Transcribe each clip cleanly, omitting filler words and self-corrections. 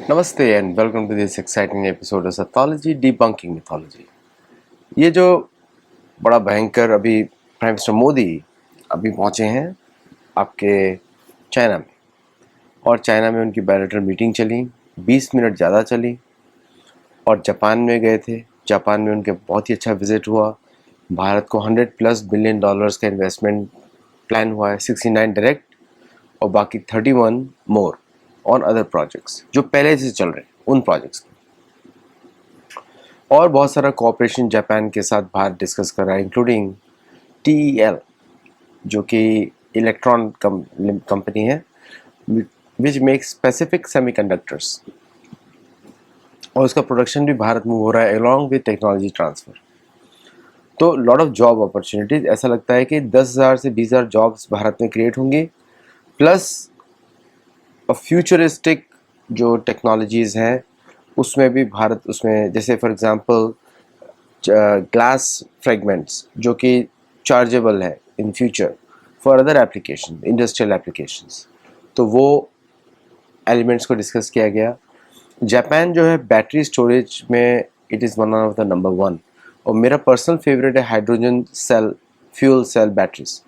नमस्ते and welcome to this exciting episode of सैथोलॉजी debunking mythology. ये जो बड़ा भयंकर अभी प्राइम मिनिस्टर मोदी अभी पहुंचे हैं आपके चाइना में, और चाइना में उनकी बायलैटरल मीटिंग चली 20 मिनट ज़्यादा चली, और जापान में गए थे। जापान में उनके बहुत ही अच्छा विजिट हुआ। भारत को $100+ बिलियन का इन्वेस्टमेंट प्लान हुआ है, 69 डायरेक्ट और बाकी 31 मोर ऑन अदर प्रोजेक्ट्स जो पहले से चल रहे हैं उन प्रोजेक्ट्स। और बहुत सारा कोऑपरेशन जापान के साथ भारत डिस्कस कर रहा है, इंक्लूडिंग TEL जो कि इलेक्ट्रॉन कंपनी है विच मेक्स स्पेसिफिक सेमीकंडक्टर्स, और उसका प्रोडक्शन भी भारत में हो रहा है अलॉन्ग विद टेक्नोलॉजी ट्रांसफ़र। तो लॉट ऑफ जॉब अपॉर्चुनिटीज़, ऐसा लगता है कि 10,000 से 20,000 जॉब्स भारत में क्रिएट होंगी, प्लस फ्यूचरिस्टिक जो टेक्नोलॉजीज़ हैं उसमें भी भारत, उसमें जैसे फॉर एग्जांपल ग्लास फ्रेगमेंट्स जो कि चार्जेबल है in future for other application, industrial applications, तो वो एलिमेंट्स को डिस्कस किया गया। जापान जो है बैटरी स्टोरेज में it is one of the number 1, और मेरा पर्सनल फेवरेट है hydrogen cell fuel cell batteries.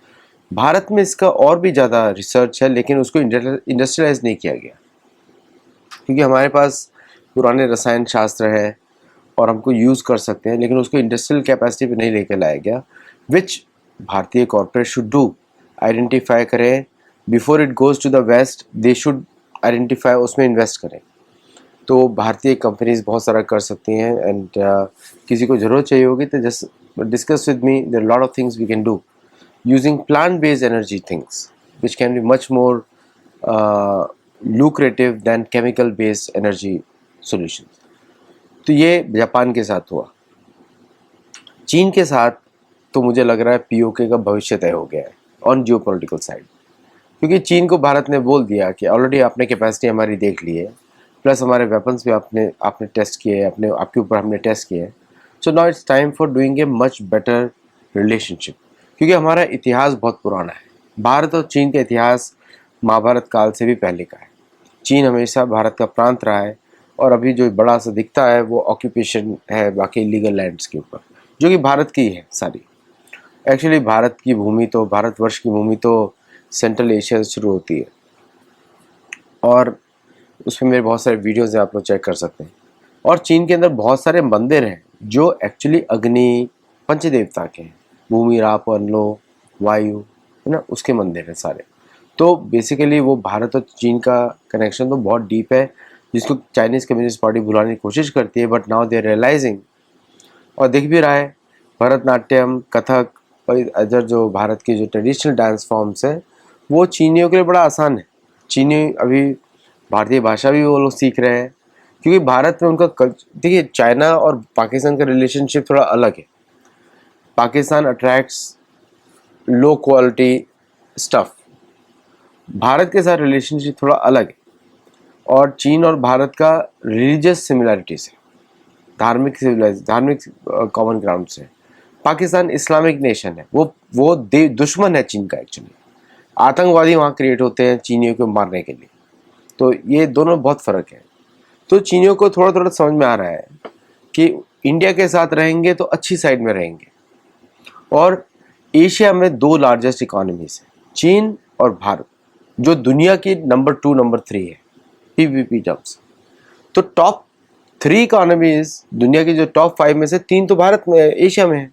Bharat में इसका और भी ज़्यादा रिसर्च है, लेकिन उसको इंडस्ट्रियलाइज नहीं किया गया क्योंकि हमारे पास पुराने रसायन शास्त्र है और हमको यूज़ कर सकते हैं, लेकिन उसको इंडस्ट्रियल कैपेसिटी पे नहीं लेकर लाया गया, विच भारतीय कॉर्पोरेट शुड डू, आइडेंटिफाई करें before it goes to the west, they should identify, उसमें इन्वेस्ट करें। तो भारतीय कंपनीज बहुत सारा कर सकती हैं, एंड किसी को ज़रूरत चाहिए होगी तो just discuss with me, there lot of things we can do using plant-based energy things which can be much more lucrative than chemical-based energy solutions. तो ये जापान के साथ हुआ। चीन के साथ तो मुझे लग रहा है POK का भविष्य तय हो गया है ऑन जियोपॉलिटिकल साइड, क्योंकि चीन को भारत ने बोल दिया कि ऑलरेडी आपने कैपेसिटी हमारी देख ली है, प्लस हमारे वेपन्स भी आपने टेस्ट किए, आपके ऊपर हमने टेस्ट किए हैं, so now it's time for doing a much better relationship, क्योंकि हमारा इतिहास बहुत पुराना है। भारत और चीन का इतिहास महाभारत काल से भी पहले का है। चीन हमेशा भारत का प्रांत रहा है, और अभी जो बड़ा सा दिखता है वो ऑक्यूपेशन है बाकी इलीगल लैंड्स के ऊपर, जो कि भारत की है सारी। एक्चुअली भारत की भूमि तो, भारतवर्ष की भूमि तो सेंट्रल एशिया से शुरू होती है, और उसमें मेरे बहुत सारे वीडियोज़ हैं, आप लोग चेक कर सकते हैं। और चीन के अंदर बहुत सारे मंदिर हैं जो एक्चुअली अग्नि पंचदेवता के हैं, भूमि राप अनलो वायु, है ना, उसके मंदिर हैं सारे। तो बेसिकली वो भारत और चीन का कनेक्शन तो बहुत डीप है, जिसको चाइनीज़ कम्युनिस्ट पार्टी भुलाने की कोशिश करती है, but now they are realising, और दिख भी रहा है। भरतनाट्यम, कथक और अदर जो भारत की जो ट्रेडिशनल डांस फॉर्म्स है वो चीनियों के लिए बड़ा आसान है। चीनी अभी भारतीय भाषा भी वो लोग सीख रहे हैं, क्योंकि भारत में उनका देखिए, चाइना और पाकिस्तान का रिलेशनशिप थोड़ा अलग है। Pakistan attracts low quality stuff, Bharat के साथ रिलेशनशिप थोड़ा अलग है। और चीन और भारत का रिलीजियस सिमिलरिटीज है, धार्मिक कॉमन ग्राउंड से। पाकिस्तान इस्लामिक नेशन है, वो दुश्मन है चीन का। एक्चुअली आतंकवादी वहाँ क्रिएट होते हैं चीनियों को मारने के लिए, तो ये दोनों बहुत फ़र्क है। तो चीनियों को थोड़ा थोड़ा समझ में आ रहा है कि इंडिया के साथ रहेंगे तो अच्छी साइड में रहेंगे। और एशिया में 2 लार्जेस्ट इकोनॉमीज हैं, चीन और भारत, जो दुनिया की नंबर 2 नंबर 3 है PPP टर्म्स। तो टॉप 3 इकोनॉमीज दुनिया की, जो टॉप 5 में से 3 तो भारत में, एशिया में है।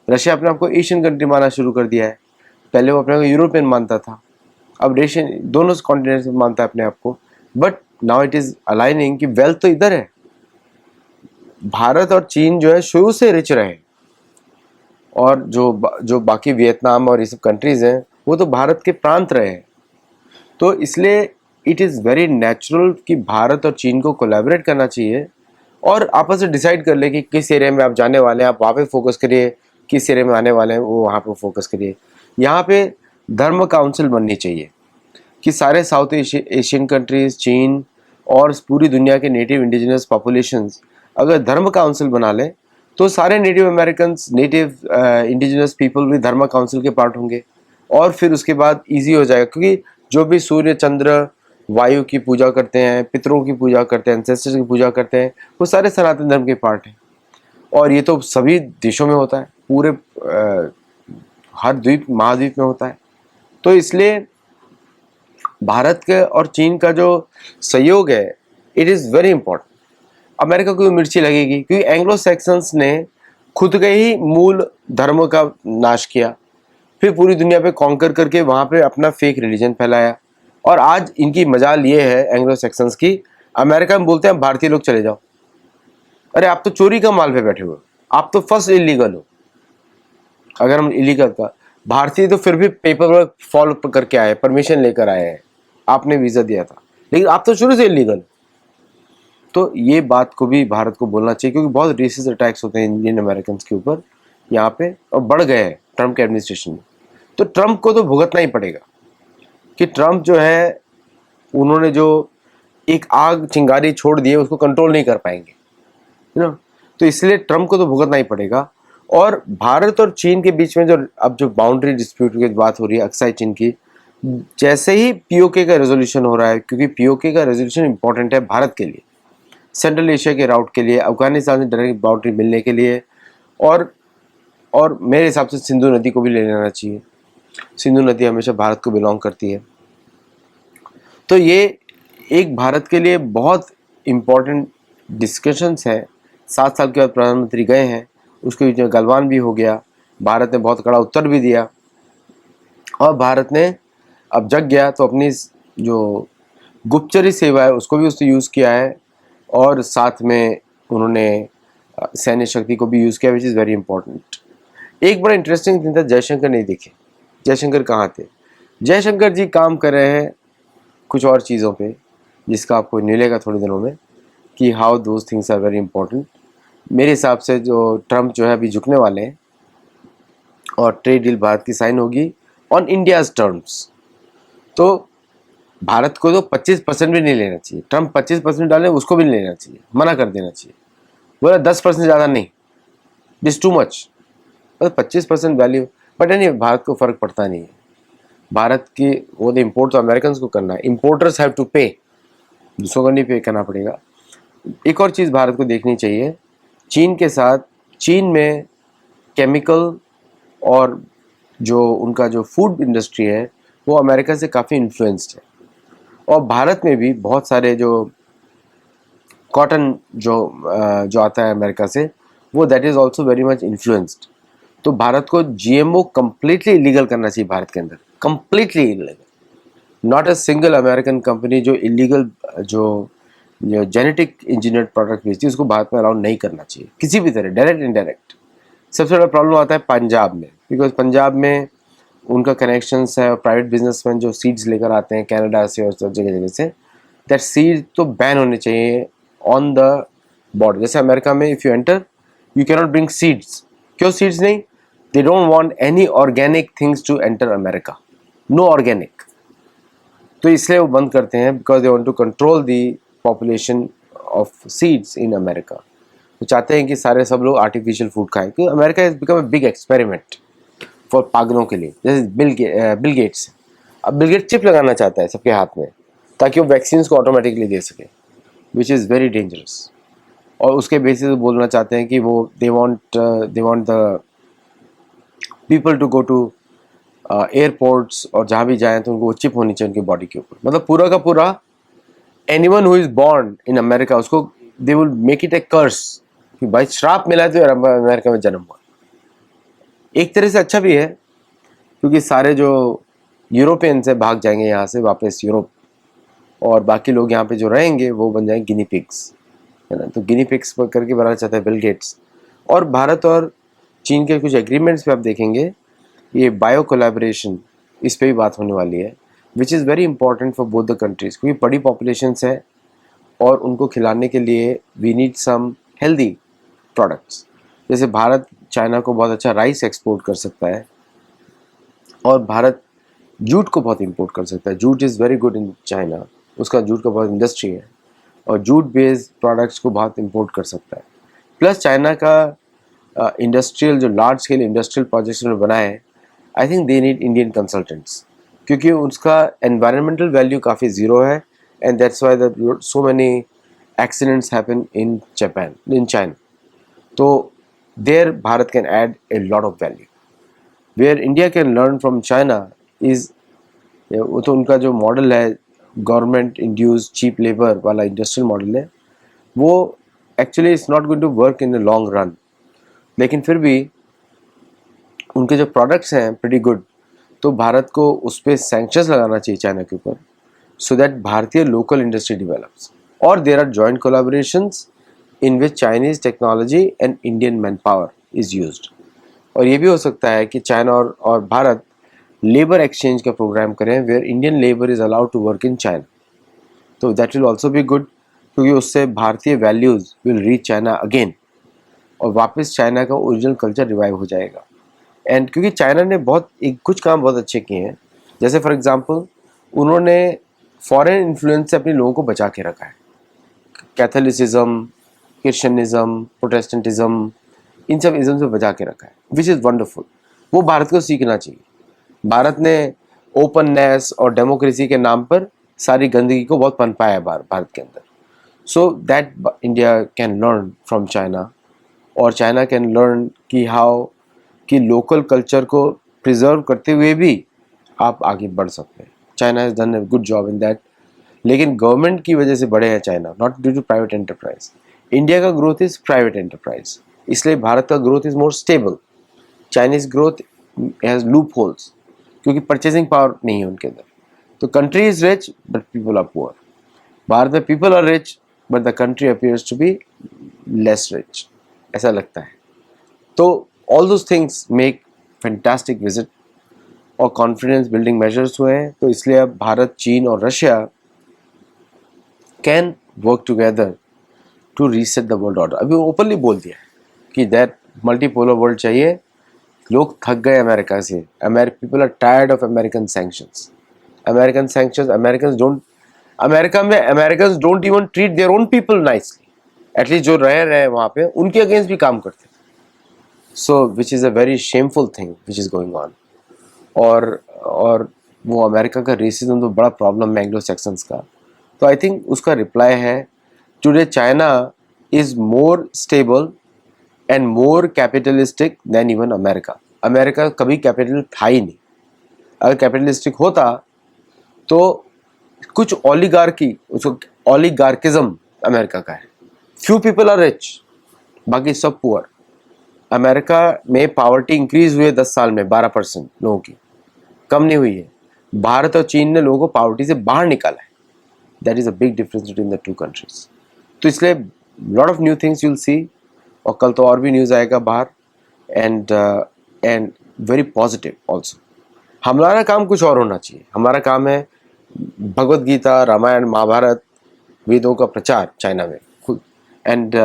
रशिया अपने आप को एशियन कंट्री मानना शुरू कर दिया है, पहले वो अपने को यूरोपियन मानता था, अब एशियन, दोनों कॉन्टिनेंट में मानता है अपने आप को। But now it is aligning कि वेल्थ तो इधर है। भारत और चीन जो है शुरू से रिच रहे, और जो बाकी वियतनाम और ये सब कंट्रीज़ हैं वो तो भारत के प्रांत रहे हैं। तो इसलिए इट इज़ वेरी नेचुरल कि भारत और चीन को कोलैबोरेट करना चाहिए, और आपस में डिसाइड कर ले कि किस एरिया में आप जाने वाले हैं, आप वहाँ पे फोकस करिए, किस एरिया में आने वाले हैं वो वहाँ पे फोकस करिए। यहाँ पे धर्म काउंसिल बननी चाहिए कि सारे साउथ एशियन कंट्रीज़, चीन और पूरी दुनिया के नेटिव इंडिजिनस पॉपुलेशंस अगर धर्म काउंसिल बना लें, तो सारे native American, native indigenous people भी धर्म काउंसिल के पार्ट होंगे, और फिर उसके बाद इजी हो जाएगा, क्योंकि जो भी सूर्य, चंद्र, वायु की पूजा करते हैं, पितरों की पूजा करते हैं, एंसेस्टर्स की पूजा करते हैं, वो सारे सनातन धर्म के पार्ट हैं। और ये तो सभी देशों में होता है, पूरे हर द्वीप महाद्वीप में होता है। तो इसलिए भारत के और चीन का जो सहयोग है, it is very important. America को मिर्ची लगेगी क्योंकि एंग्लो सैक्सन्स ने खुद के ही मूल धर्मों का नाश किया, फिर पूरी दुनिया पे कॉन्कर करके वहाँ पे अपना फेक रिलीजन फैलाया। और आज इनकी मजाल ये है एंग्लो सैक्सन्स की, अमेरिका में बोलते हैं भारतीय लोग चले जाओ। अरे आप तो चोरी का माल पे बैठे हो, आप तो फर्स्ट इलीगल हो। अगर हम इलीगल का, भारतीय तो फिर भी पेपर वर्क फॉलो करके आए, परमिशन लेकर आए हैं, आपने वीजा दिया था, लेकिन आप तो शुरू से इलीगल। तो ये बात को भी भारत को बोलना चाहिए, क्योंकि बहुत रेसिस्ट अटैक्स होते हैं इंडियन अमेरिकन के ऊपर यहाँ पे, और बढ़ गए हैं ट्रम्प के एडमिनिस्ट्रेशन में। तो ट्रम्प को तो भुगतना ही पड़ेगा कि ट्रम्प जो है, उन्होंने जो एक आग चिंगारी छोड़ दी है उसको कंट्रोल नहीं कर पाएंगे, है ना। तो इसलिए ट्रम्प को तो भुगतना ही पड़ेगा। और भारत और चीन के बीच में जो अब जो बाउंड्री डिस्प्यूट की बात हो रही है अक्साई चीन की, जैसे ही पीओके का रेजोल्यूशन हो रहा है, क्योंकि पीओके का रेजोल्यूशन इंपॉर्टेंट है भारत के लिए, सेंट्रल एशिया के राउट के लिए, अफगानिस्तान से डायरेक्ट बाउंड्री मिलने के लिए, और मेरे हिसाब से सिंधु नदी को भी ले लेना चाहिए। सिंधु नदी हमेशा भारत को बिलोंग करती है। तो ये एक भारत के लिए बहुत इम्पोर्टेंट डिस्कशंस है। 7 साल के बाद प्रधानमंत्री गए हैं, उसके बीच में गलवान भी हो गया, भारत ने बहुत कड़ा उत्तर भी दिया, और भारत ने अब जग गया तो अपनी जो गुप्तचरी सेवा है उसको भी उसने यूज़ किया है, और साथ में उन्होंने सैन्य शक्ति को भी यूज़ किया, विच इज़ वेरी इंपॉर्टेंट। एक बड़ा इंटरेस्टिंग थिंग था, जयशंकर नहीं दिखे। जयशंकर कहाँ थे? जयशंकर जी काम कर रहे हैं कुछ और चीज़ों पे, जिसका आपको मिलेगा थोड़े दिनों में कि how those things are very important. मेरे हिसाब से जो ट्रम्प जो है अभी झुकने वाले हैं, और ट्रेड डील भारत की साइन होगी ऑन इंडियाज़ टर्म्स। तो भारत को तो 25% भी नहीं लेना चाहिए। ट्रम्प 25% डाले, उसको भी नहीं लेना चाहिए, मना कर देना चाहिए, बोला 10% ज़्यादा नहीं, this too much. 25% value, but नहीं, भारत को फ़र्क पड़ता नहीं है। भारत की वो तो इम्पोर्ट तो अमेरिकन को करना है, इम्पोर्टर्स हैव टू पे, दूसरों को नहीं पे करना पड़ेगा। एक और चीज़ भारत को देखनी चाहिए, चीन के साथ, चीन में केमिकल और जो उनका जो फूड इंडस्ट्री है वो अमेरिका से काफ़ी इन्फ्लुएंस्ड है, और भारत में भी बहुत सारे जो कॉटन जो आता है अमेरिका से, वो that is also very much influenced. तो भारत को जीएमओ कम्प्लीटली इलीगल करना चाहिए भारत के अंदर, completely illegal. Not a single American company जो इलीगल जो जेनेटिक इंजीनियर्ड प्रोडक्ट बेचती है उसको भारत में अलाउ नहीं करना चाहिए किसी भी तरह, डायरेक्ट इनडायरेक्ट। सबसे बड़ा प्रॉब्लम आता है पंजाब में, बिकॉज पंजाब में उनका कनेक्शंस है, और प्राइवेट बिजनेसमैन जो सीड्स लेकर आते हैं कनाडा से और सब जगह जगह से, दैट सीड तो बैन होने चाहिए ऑन द बॉर्डर। जैसे अमेरिका में if you enter you cannot bring seeds. क्यों सीड्स नहीं? They don't want any organic things to enter America, no organic. तो इसलिए वो बंद करते हैं, because they want to control the population of seeds in America. वो चाहते हैं कि सारे सब लोग आर्टिफिशियल फूड खाएं, क्योंकि America is become a big experiment for पागलों के लिए। जैसे बिल गेट्स, अब बिल गेट्स चिप लगाना चाहता है सबके हाथ में ताकि वो वैक्सीन को ऑटोमेटिकली दे सके, विच इज़ वेरी डेंजरस। और उसके बेसिस पे बोलना चाहते हैं कि वो they want the people to go to airports, और जहाँ भी जाएं तो उनको वो चिप होनी चाहिए उनकी बॉडी के ऊपर। मतलब पूरा का पूरा anyone who is born in America, उसको दे विल मेक इट ए कर्स कि भाई श्राप मिला है तो अमेरिका में जन्म हुआ। एक तरह से अच्छा भी है, क्योंकि सारे जो यूरोपियंस है भाग जाएंगे यहाँ से वापस यूरोप, और बाकी लोग यहाँ पे जो रहेंगे वो बन जाएंगे गिनी पिग्स, है ना। तो गिनी पिग्स पर करके बनाना चाहता है बिल गेट्स। और भारत और चीन के कुछ एग्रीमेंट्स पे आप देखेंगे, ये बायो कोलैबोरेशन, इस पे भी बात होने वाली है, which is very important for both the countries, क्योंकि बड़ी पॉपुलेशंस है और उनको खिलाने के लिए we need some healthy products. जैसे भारत चाइना को बहुत अच्छा राइस एक्सपोर्ट कर सकता है, और भारत जूट को बहुत इंपोर्ट कर सकता है। Jute is very good in China, उसका जूट का बहुत इंडस्ट्री है, और जूट बेस्ड प्रोडक्ट्स को बहुत इंपोर्ट कर सकता है। प्लस चाइना का इंडस्ट्रियल जो लार्ज स्केल इंडस्ट्रियल प्रोजेक्ट्स उन्होंने बनाए हैं, I think they need Indian consultants, क्योंकि उसका एनवायरमेंटल वैल्यू काफ़ी ज़ीरो है, and that's why so many accidents happen in China. So there Bharat can add a lot of value. Where India can learn from China is वो तो उनका जो model है government induce cheap labour वाला industrial model है, वो actually it's not going to work in the long run, लेकिन फिर भी उनके जो प्रोडक्ट्स हैं प्रीटी गुड, तो भारत को उस पर सैंक्शंस लगाना चाहिए चाइना के ऊपर, सो दैट भारतीय लोकल इंडस्ट्री डेवलप्स, और there are joint collaborations in which Chinese technology and Indian man power is used. और ये भी हो सकता है कि चाइना और भारत लेबर एक्सचेंज का प्रोग्राम करें where Indian labour is allowed to work in China, तो that will also be good, क्योंकि उससे भारतीय values will reach China again, और वापस चाइना का ओरिजिनल कल्चर रिवाइव हो जाएगा। एंड क्योंकि चाइना ने कुछ काम बहुत अच्छे किए हैं, जैसे फॉर एग्जांपल उन्होंने फॉरेन इन्फ्लुएंस से अपने लोगों को बचा के रखा है। कैथोलिसिज्म, क्रिश्चियनिज्म, प्रोटेस्टेंटिज्म, इन सब इज़म से बचा के रखा है, विच इज़ वंडरफुल। वो भारत को सीखना चाहिए। भारत ने ओपननेस और डेमोक्रेसी के नाम पर सारी गंदगी को बहुत पनपाया है भारत के अंदर। So that India can learn from China, और चाइना कैन लर्न कि लोकल कल्चर को प्रिजर्व करते हुए भी आप आगे बढ़ सकते हैं। China has done a good job in that, लेकिन गवर्नमेंट की वजह से बढ़े हैं China, not due to private enterprise. India का ग्रोथ इज़ प्राइवेट एंटरप्राइज, इसलिए भारत का growth is more stable. Chinese growth has loopholes, क्योंकि परचेसिंग पावर नहीं है उनके अंदर। तो country is rich but people are poor. Bharat में people are rich but the country appears to be less rich, ऐसा लगता है। तो all those things make fantastic visit, और कॉन्फिडेंस बिल्डिंग मेजर्स हुए हैं, तो इसलिए अब भारत, चीन और Russia can work together to reset the world order. अभी ओपनली बोल दिया है कि दैट मल्टीपोलर वर्ल्ड चाहिए। लोग थक गए अमेरिका से, people are tired of American sanctions. America में Americans don't even treat their own people nicely, at least जो रह रहे हैं वहाँ पे उनके अगेंस्ट भी काम करते हैं। So which is a very shameful thing which is going on. और वो अमेरिका का रेसिज्म तो बड़ा प्रॉब्लम है एंग्लो सैक्सन्स का। तो आई थिंक उसका रिप्लाई है, today China is more stable and more capitalistic than even America. America कभी कैपिटल था ही नहीं। अगर कैपिटलिस्टिक होता तो कुछ ओलिगार्किज्म अमेरिका का है। फ्यू पीपल आर रिच, बाकी सब पुअर। अमेरिका में पॉवर्टी इंक्रीज हुई है 10 साल में 12% लोगों की, कम नहीं हुई है। भारत और चीन ने लोगों को पॉवर्टी से बाहर निकाला है। That is a big difference between the two countries. तो इसलिए lot of new things you'll see, और कल तो और भी न्यूज़ आएगा बाहर, एंड वेरी पॉजिटिव ऑल्सो। हमारा काम कुछ और होना चाहिए। हमारा काम है भगवत गीता, रामायण, महाभारत, वेदों का प्रचार चाइना में, एंड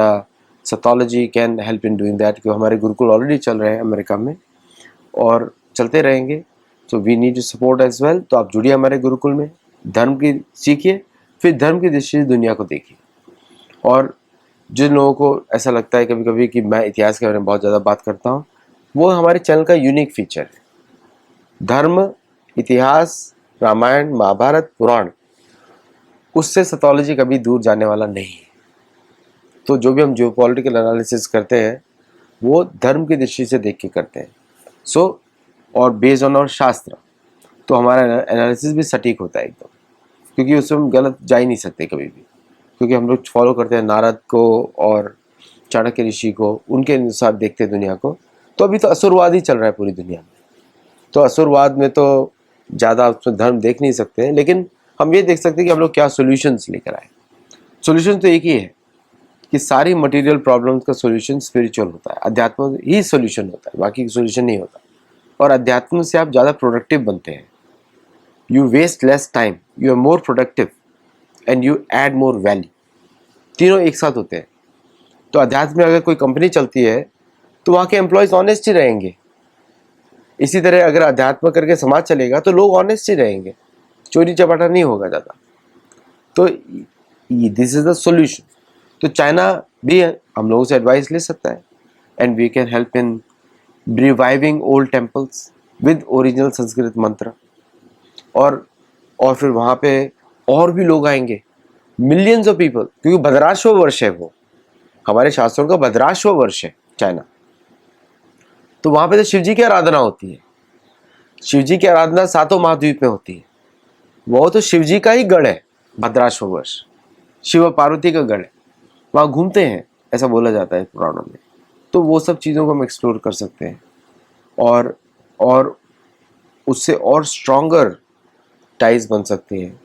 सतोलॉजी can help in doing that, क्योंकि हमारे गुरुकुल ऑलरेडी चल रहे हैं अमेरिका में और चलते रहेंगे। So we need to support as well. तो आप जुड़िए हमारे गुरुकुल में, धर्म की सीखिए, फिर धर्म की दृष्टि से दुनिया को देखिए। और जिन लोगों को ऐसा लगता है कभी कभी कि मैं इतिहास के बारे में बहुत ज़्यादा बात करता हूँ, वो हमारे चैनल का यूनिक फीचर है। धर्म, इतिहास, रामायण, महाभारत, पुराण, उससे सतोलॉजी कभी दूर जाने वाला नहीं है। तो जो भी हम जियोपॉलिटिकल एनालिसिस करते हैं वो धर्म की दृष्टि से देख के करते हैं। सो और बेस्ड ऑन और शास्त्र, तो हमारा एनालिसिस भी सटीक होता है एकदम, क्योंकि उसमें हम गलत जा ही नहीं सकते कभी भी, क्योंकि हम लोग फॉलो करते हैं नारद को और चाणक्य ऋषि को, उनके अनुसार देखते हैं दुनिया को। तो अभी तो असुरवाद ही चल रहा है पूरी दुनिया में, तो असुरवाद में तो ज़्यादा उसमें धर्म देख नहीं सकते, लेकिन हम ये देख सकते हैं कि हम लोग क्या सॉल्यूशंस लेकर आए। सॉल्यूशन तो एक ही है कि सारी मटेरियल प्रॉब्लम्स का सॉल्यूशन स्पिरिचुअल होता है, अध्यात्म ही सॉल्यूशन होता है, बाकी सॉल्यूशन नहीं होता। और अध्यात्म से आप ज़्यादा प्रोडक्टिव बनते हैं। You waste less time, you are more productive and you add more value. तीनों एक साथ होते हैं। तो अध्यात्म में अगर कोई कंपनी चलती है तो वहाँ के एम्प्लॉयज़ ऑनेस्ट ही रहेंगे। इसी तरह अगर अध्यात्म करके समाज चलेगा तो लोग ऑनेस्ट ही रहेंगे, चोरी चपाटा नहीं होगा ज़्यादा। तो दिस इज द सॉल्यूशन। तो चाइना भी हम लोगों से एडवाइस ले सकता है, and we can help in reviving old temples with original Sanskrit mantra. और फिर वहाँ पे और भी लोग आएंगे मिलियंस ऑफ पीपल, क्योंकि भद्राश्व वर्ष है वो, हमारे शास्त्रों का भद्राश्व वर्ष है चाइना। तो वहां पे तो शिव जी की आराधना होती है। शिव जी की आराधना सातों महाद्वीप में होती है। वो तो शिव जी का ही गढ़ है भद्राश्व वर्ष, शिव और पार्वती का गढ़ है, वहां घूमते हैं ऐसा बोला जाता है पुराणों में। तो वो सब चीज़ों को हम एक्सप्लोर कर सकते हैं और उससे और स्ट्रॉन्गर टाइज बन सकते हैं,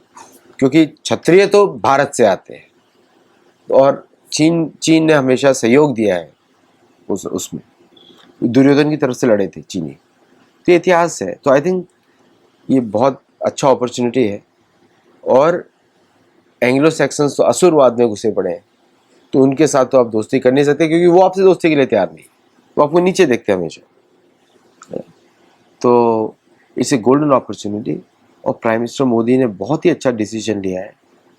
क्योंकि क्षत्रिय तो भारत से आते हैं और चीन ने हमेशा सहयोग दिया है उसमें, दुर्योधन की तरफ से लड़े थे चीनी, तो ये इतिहास है। तो आई थिंक ये बहुत अच्छा अपॉर्चुनिटी है। और एंग्लो सेक्शंस तो असुरवाद में घुसे पड़े हैं, तो उनके साथ तो आप दोस्ती कर नहीं सकते, क्योंकि वो आपसे दोस्ती के लिए तैयार नहीं, वो आपको नीचे देखते हैं हमेशा। तो इट्स ए गोल्डन अपॉर्चुनिटी और प्राइम मिनिस्टर मोदी ने बहुत ही अच्छा डिसीजन लिया है।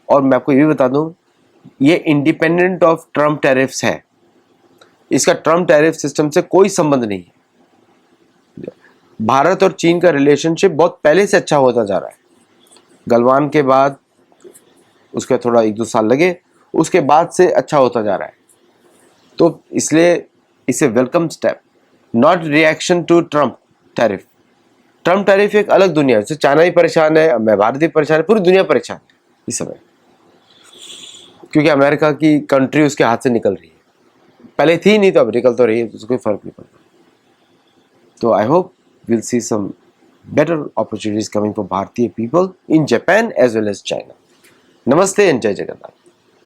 और मैं आपको ये भी बता दूं, ये इंडिपेंडेंट ऑफ ट्रम्प टैरिफ्स है, इसका ट्रम्प टैरिफ सिस्टम से कोई संबंध नहीं है। भारत और चीन का रिलेशनशिप बहुत पहले से अच्छा होता जा रहा है। गलवान के बाद उसका थोड़ा 1-2 साल लगे, उसके बाद से अच्छा होता जा रहा है। तो इसलिए इसे welcome step, not reaction to Trump tariff. Trump tariff एक अलग दुनिया है, चाइना भी परेशान है, मैं भारत भी परेशान है, पूरी दुनिया परेशान है इस समय, क्योंकि अमेरिका की कंट्री उसके हाथ से निकल रही है। पहले थी नहीं, तो अब निकल तो रही है, तो उसको कोई फर्क नहीं पड़ता। तो I hope will see some better opportunities coming for Bharatiya people in Japan as well as China. Namaste and Jai Jagannath.